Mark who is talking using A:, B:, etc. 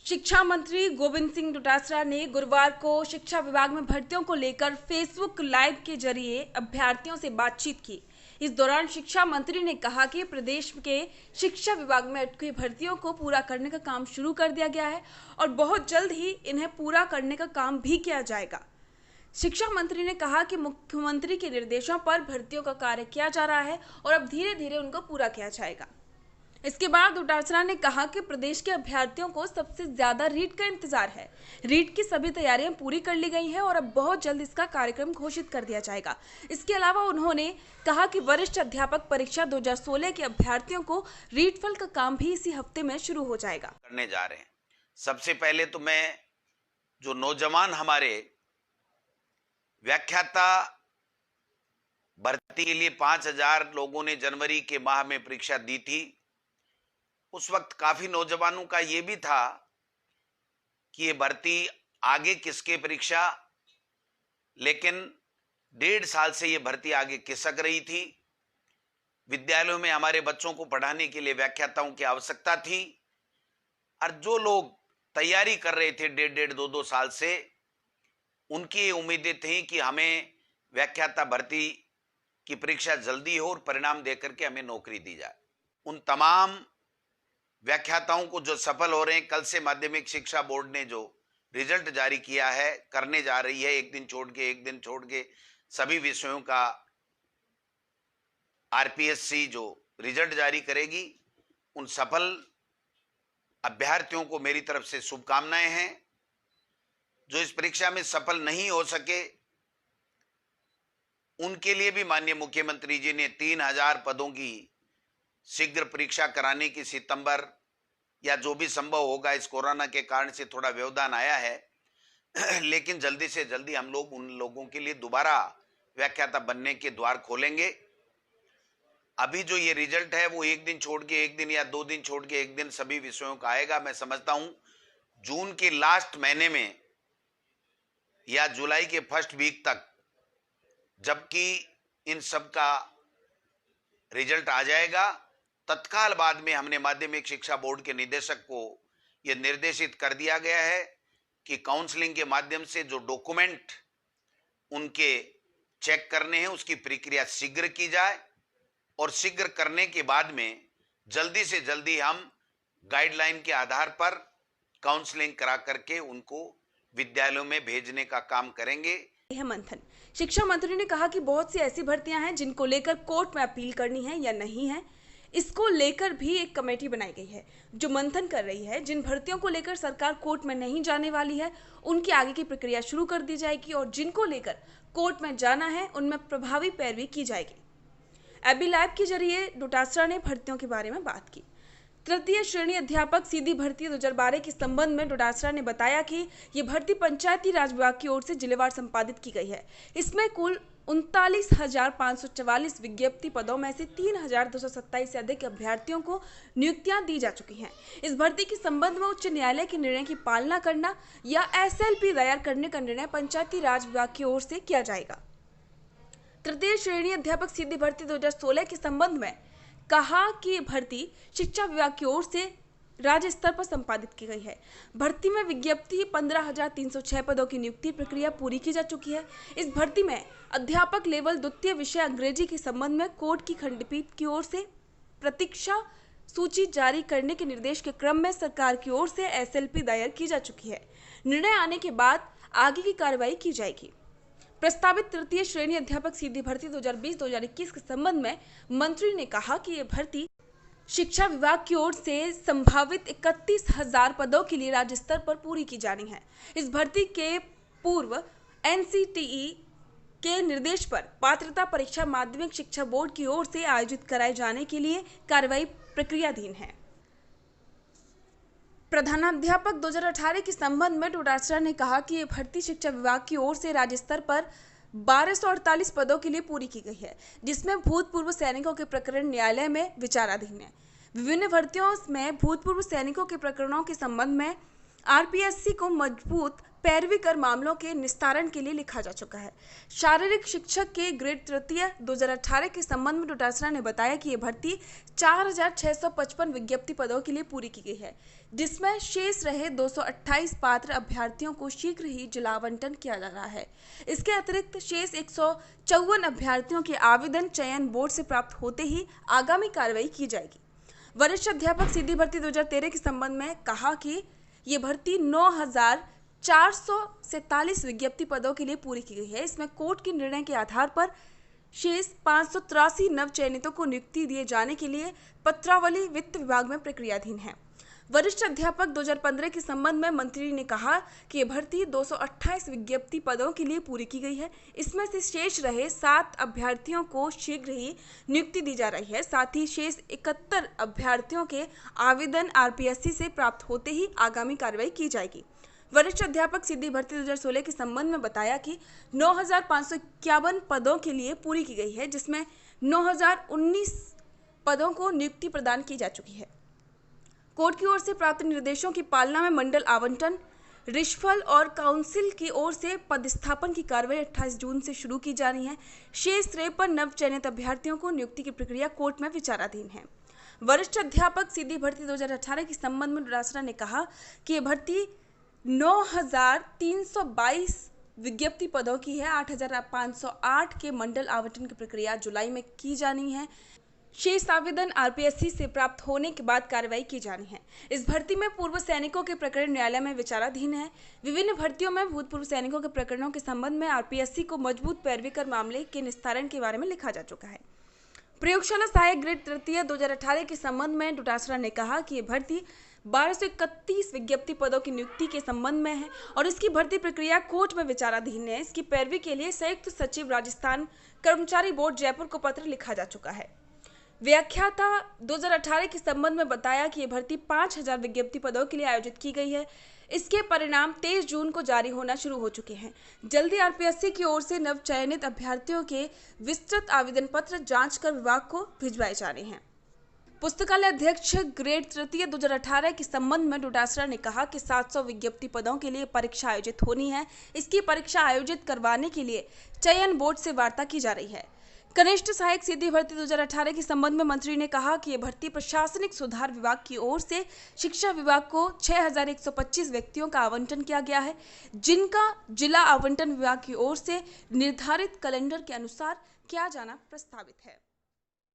A: शिक्षा मंत्री गोविंद सिंह डोटासरा ने गुरुवार को शिक्षा विभाग में भर्तियों को लेकर फेसबुक लाइव के जरिए अभ्यर्थियों से बातचीत की। इस दौरान शिक्षा मंत्री ने कहा कि प्रदेश के शिक्षा विभाग में अटकी भर्तियों को पूरा करने का काम शुरू कर दिया गया है और बहुत जल्द ही इन्हें पूरा करने का काम भी किया जाएगा। शिक्षा मंत्री ने कहा कि मुख्यमंत्री के निर्देशों पर भर्तियों का कार्य किया जा रहा है और अब धीरे धीरे उनको पूरा किया जाएगा। इसके बाद डोटासरा ने कहा कि प्रदेश के अभ्यर्थियों को सबसे ज्यादा रीट का इंतजार है। रीट की सभी तैयारियां पूरी कर ली गई हैं और अब बहुत जल्द इसका कार्यक्रम घोषित कर दिया जाएगा। इसके अलावा उन्होंने कहा कि वरिष्ठ अध्यापक परीक्षा 2016 के अभ्यर्थियों को रीट फल का काम भी इसी हफ्ते में शुरू हो जाएगा।
B: करने जा रहे हैं। सबसे पहले तो मैं जो नौजवान हमारे व्याख्याता भर्ती के लिए 5000 लोगों ने जनवरी के माह में परीक्षा दी थी, उस वक्त काफी नौजवानों का ये भी था कि ये भर्ती आगे किसके परीक्षा, लेकिन 1.5 साल से ये भर्ती आगे खिसक रही थी। विद्यालयों में हमारे बच्चों को पढ़ाने के लिए व्याख्याताओं की आवश्यकता थी और जो लोग तैयारी कर रहे थे 1.5-2 साल से, उनकी ये उम्मीदें थी कि हमें व्याख्याता भर्ती की परीक्षा जल्दी हो और परिणाम देकर के हमें नौकरी दी जाए। उन तमाम व्याख्याताओं को जो सफल हो रहे हैं, कल से माध्यमिक शिक्षा बोर्ड ने जो रिजल्ट जारी किया है, करने जा रही है, एक दिन छोड़ के सभी विषयों का आरपीएससी जो रिजल्ट जारी करेगी, उन सफल अभ्यर्थियों को मेरी तरफ से शुभकामनाएं हैं। जो इस परीक्षा में सफल नहीं हो सके, उनके लिए भी माननीय मुख्यमंत्री जी ने 3000 पदों की शीघ्र परीक्षा कराने की सितंबर या जो भी संभव होगा, इस कोरोना के कारण से थोड़ा व्यवधान आया है लेकिन जल्दी से जल्दी हम लोग उन लोगों के लिए दोबारा व्याख्याता बनने के द्वार खोलेंगे। अभी जो ये रिजल्ट है वो एक दिन छोड़ के एक दिन या 2 दिन छोड़ के एक दिन सभी विषयों का आएगा। मैं समझता हूं जून के लास्ट महीने में या जुलाई के फर्स्ट वीक तक, जबकि इन सब का रिजल्ट आ जाएगा, तत्काल बाद में हमने माध्यमिक शिक्षा बोर्ड के निदेशक को यह निर्देशित कर दिया गया है कि काउंसलिंग के माध्यम से जो डॉक्यूमेंट उनके चेक करने हैं उसकी प्रक्रिया शीघ्र की जाए और शीघ्र करने के बाद में जल्दी से जल्दी हम गाइडलाइन के आधार पर काउंसलिंग करा करके उनको विद्यालयों में भेजने का काम करेंगे।
A: यह मंथन शिक्षा मंत्री ने कहा कि बहुत सी ऐसी भर्तियां हैं जिनको लेकर कोर्ट में अपील करनी है या नहीं है। इसको लेकर भी एक कमेटी बनाई गई है जो मंथन कर रही है। जिन भर्तियों को लेकर सरकार कोर्ट में नहीं जाने वाली है, उनकी आगे की प्रक्रिया शुरू कर दी जाएगी और जिनको लेकर कोर्ट में जाना है, उनमें प्रभावी पैरवी की जाएगी। एबी लैब के जरिए डोटासरा ने भर्तियों के बारे में बात की। तृतीय श्रेणी अध्यापक सीधी भर्ती 2012 के संबंध में डोटासरा ने बताया कि ये भर्ती पंचायती राज विभाग की ओर से जिलेवार संपादित की गई है। इसमें कुल 39,544 विज्ञप्ति पदों में से 3,227 से अधिक अभ्यर्थियों को नियुक्तियां दी जा चुकी हैं। इस भर्ती के संबंध में उच्च न्यायालय के निर्णय की पालना करना या एसएलपी दायर करने का निर्णय पंचायती राज विभाग की ओर से किया जाएगा। तृतीय श्रेणी अध्यापक सीधी भर्ती 2016 के संबंध में कहा कि भर्ती शिक्षा विभाग की ओर से राज्य स्तर पर संपादित की गई है। भर्ती में विज्ञप्ति 15,306 पदों की नियुक्ति प्रक्रिया पूरी की जा चुकी है। इस भर्ती में अध्यापक लेवल द्वितीय विषय अंग्रेजी के संबंध में कोर्ट की खंडपीठ की ओर से प्रतीक्षा सूची जारी करने के निर्देश के क्रम में सरकार की ओर से एसएलपी दायर की जा चुकी है। निर्णय आने के बाद आगे की कार्रवाई की जाएगी। प्रस्तावित तृतीय श्रेणी अध्यापक सीधी भर्ती 2020-2021 के संबंध में मंत्री ने कहा कि यह भर्ती शिक्षा विभाग की ओर से संभावित 31,000 पदों के लिए राज्य स्तर पर पूरी की जानी है। इस भर्ती के पूर्व एनसीटीई के निर्देश पर पात्रता परीक्षा माध्यमिक शिक्षा बोर्ड की ओर से आयोजित कराए जाने के लिए कार्रवाई प्रक्रियाधीन है। प्रधानाध्यापक 2018 के संबंध में डोटासरा ने कहा कि ये भर्ती शिक्षा विभाग की ओर से राज्य स्तर पर 1248 पदों के लिए पूरी की गई है, जिसमें भूतपूर्व सैनिकों के प्रकरण न्यायालय में विचाराधीन है। विभिन्न भर्तियों में भूतपूर्व सैनिकों के प्रकरणों के संबंध में आरपीएससी को मजबूत पैरवी कर मामलों के निस्तारण के लिए लिखा जा चुका है। शारीरिक शिक्षक के ग्रेड तृतीय 2018 के संबंध में डोटासरा ने बताया कि ये भर्ती 4,655 विज्ञप्ति पदों के लिए पूरी की गई है, जिसमें शेष रहे 228 पात्र अभ्यर्थियों को शीघ्र ही जिला आवंटन किया जा रहा है। इसके अतिरिक्त शेष 154 अभ्यर्थियों के आवेदन चयन बोर्ड से प्राप्त होते ही आगामी कार्रवाई की जाएगी। वरिष्ठ अध्यापक सीधी भर्ती 2013 के संबंध में कहा कि ये भर्ती 9,443 विज्ञप्ति पदों के लिए पूरी की गई है। इसमें कोर्ट के निर्णय के आधार पर शेष 583 नव चयनितों को नियुक्ति दिए जाने के लिए पत्रावली वित्त विभाग में प्रक्रियाधीन है। वरिष्ठ अध्यापक 2015 के संबंध में मंत्री ने कहा कि ये भर्ती 228 विज्ञप्ति पदों के लिए पूरी की गई है। इसमें से शेष रहे 7 अभ्यर्थियों को शीघ्र ही नियुक्ति दी जा रही है। साथ ही शेष 71 अभ्यर्थियों के आवेदन आरपीएससी से प्राप्त होते ही आगामी कार्रवाई की जाएगी। वरिष्ठ अध्यापक सीधी भर्ती 2016 के संबंध में बताया कि 9,551 पदों के लिए पूरी की गई है, जिसमें 9,019 पदों को नियुक्ति प्रदान की जा चुकी है। कोर्ट की ओर से प्राप्त निर्देशों की पालना में मंडल आवंटन, रिशफल और काउंसिल की ओर से पदस्थापन की कार्रवाई 28 जून से शुरू की जा रही है। शेष 53 नव चयनित अभ्यर्थियों को नियुक्ति की प्रक्रिया कोर्ट में विचाराधीन है। वरिष्ठ अध्यापक सीधी भर्ती 2018 के संबंध में डोटासरा ने कहा कि ये भर्ती 9,322 विज्ञप्ति पदों की है। 8,508 के मंडल आवंटन की प्रक्रिया जुलाई में की जानी है। शेष आवेदन आरपीएससी से प्राप्त होने के बाद कार्रवाई की जानी है। इस भर्ती में पूर्व सैनिकों के प्रकरण न्यायालय में विचाराधीन है। विभिन्न भर्तियों में भूतपूर्व सैनिकों के प्रकरणों के संबंध में आरपीएससी को मजबूत पैरवी कर मामले के निस्तारण के बारे में लिखा जा चुका है। प्रयोगशाला सहायक ग्रेड तृतीय 2018 के संबंध में डोटासरा ने कहा कि ये भर्ती 1231 विज्ञप्ति पदों की नियुक्ति के संबंध में है और इसकी भर्ती प्रक्रिया कोर्ट में विचाराधीन है। इसकी पैरवी के लिए संयुक्त सचिव राजस्थान कर्मचारी बोर्ड जयपुर को पत्र लिखा जा चुका है। व्याख्याता 2018 के संबंध में बताया कि ये भर्ती 5,000 विज्ञप्ति पदों के लिए आयोजित की गई है। इसके परिणाम 23 जून को जारी होना शुरू हो चुके हैं। जल्दी आरपीएससी की ओर से नव चयनित अभ्यर्थियों के विस्तृत आवेदन पत्र जांच कर विभाग को भिजवाए जा रहे हैं। पुस्तकालय अध्यक्ष ग्रेड तृतीय 2018 के संबंध में डोटासरा ने कहा कि 700 विज्ञप्ति पदों के लिए परीक्षा आयोजित होनी है। इसकी परीक्षा आयोजित करवाने के लिए चयन बोर्ड से वार्ता की जा रही है। कनिष्ठ सहायक सीधी भर्ती 2018 के संबंध में मंत्री ने कहा कि ये भर्ती प्रशासनिक सुधार विभाग की ओर से शिक्षा विभाग को 6,125 व्यक्तियों का आवंटन किया गया है, जिनका जिला आवंटन विभाग की ओर से निर्धारित कैलेंडर के अनुसार किया जाना प्रस्तावित है।